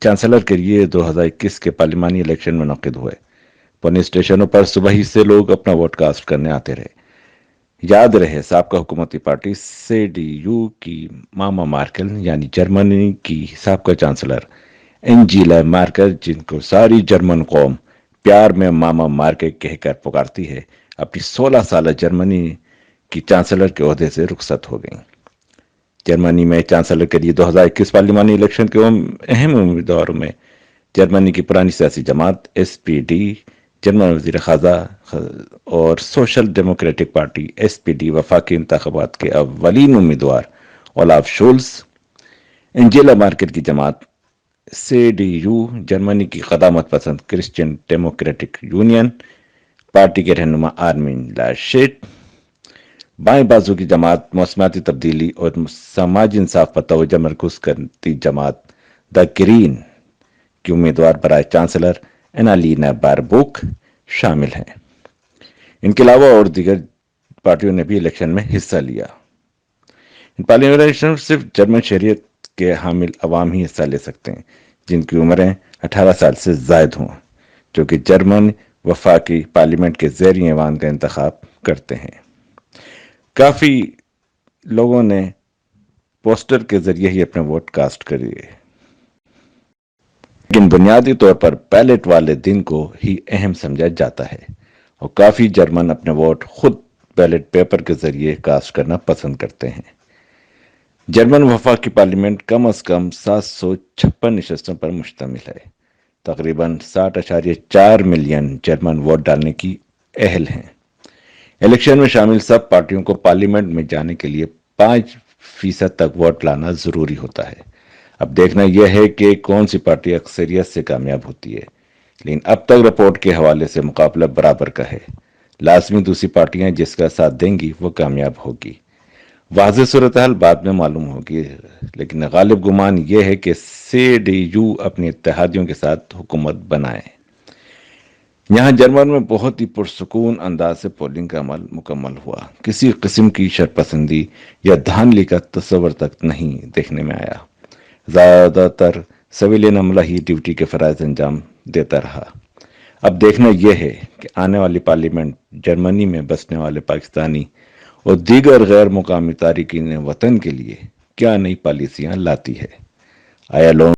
Chancellor کے لیے 2021 کے پارلیمانی الیکشن منعقد ہوئے۔ پولیس اسٹیشنوں پر صبح ہی سے لوگ اپنا ووٹ کاسٹ کرنے آتے رہے۔ یاد رہے سابقہ حکومتی پارٹی CDU کی ماما مارکل یعنی جرمنی کی سابقہ چانسلر انجیلا مارکل، جن کو ساری جرمن قوم پیار میں ماما مارکل کہہ کر پکارتی ہے، اپنی 16 سالہ جرمنی کی چانسلر کے عہدے سے رخصت ہو گئیں۔ جرمنی میں چانسلر کے لیے 2021 پارلیمانی الیکشن کے اہم امیدواروں میں جرمنی کی پرانی سیاسی جماعت SPD، جرمن وزیر خارجہ اور سوشل ڈیموکریٹک پارٹی SPD وفاقی انتخابات کے اولین امیدوار اولاف شولز، انجیلا مارکل کی جماعت CDU، جرمنی کی قدامت پسند کرسچین ڈیموکریٹک یونین پارٹی کے رہنما آرمین لاشیٹ، بائیں بازو کی جماعت موسمیاتی تبدیلی اور سماجی انصاف پر توجہ مرکوز کرتی جماعت دا گرین کی امیدوار برائے چانسلر انالینا باربوک شامل ہیں۔ ان کے علاوہ اور دیگر پارٹیوں نے بھی الیکشن میں حصہ لیا۔ ان پارلیمانی الیکشن میں صرف جرمن شہریت کے حامل عوام ہی حصہ لے سکتے ہیں جن کی عمریں 18 سال سے زائد ہوں، جو کہ جرمن وفاقی پارلیمنٹ کے زیر ایوان کا انتخاب کرتے ہیں۔ کافی لوگوں نے پوسٹر کے ذریعے ہی اپنے ووٹ کاسٹ کریے، لیکن بنیادی طور پر بیلٹ والے دن کو ہی اہم سمجھا جاتا ہے، اور کافی جرمن اپنے ووٹ خود بیلٹ پیپر کے ذریعے کاسٹ کرنا پسند کرتے ہیں۔ جرمن وفاقی پارلیمنٹ کم از کم 756 نشستوں پر مشتمل ہے۔ تقریباً 60.4 ملین جرمن ووٹ ڈالنے کی اہل ہیں۔ الیکشن میں شامل سب پارٹیوں کو پارلیمنٹ میں جانے کے لیے 5% تک ووٹ لانا ضروری ہوتا ہے۔ اب دیکھنا یہ ہے کہ کون سی پارٹی اکثریت سے کامیاب ہوتی ہے، لیکن اب تک رپورٹ کے حوالے سے مقابلہ برابر کا ہے۔ لازمی دوسری پارٹیاں جس کا ساتھ دیں گی وہ کامیاب ہوگی۔ واضح صورتحال بعد میں معلوم ہوگی، لیکن غالب گمان یہ ہے کہ CDU اپنے اتحادیوں کے ساتھ حکومت بنائے۔ یہاں جرمن میں بہت ہی پرسکون انداز سے پولنگ کا عمل مکمل ہوا۔ کسی قسم کی شرپسندی یا دھاندلی کا تصور تک نہیں دیکھنے میں آیا۔ زیادہ تر سویلین عملہ ہی ڈیوٹی کے فرائض انجام دیتا رہا۔ اب دیکھنا یہ ہے کہ آنے والی پارلیمنٹ جرمنی میں بسنے والے پاکستانی اور دیگر غیر مقامی تارکین وطن کے لیے کیا نئی پالیسیاں لاتی ہے۔ آیا لوگوں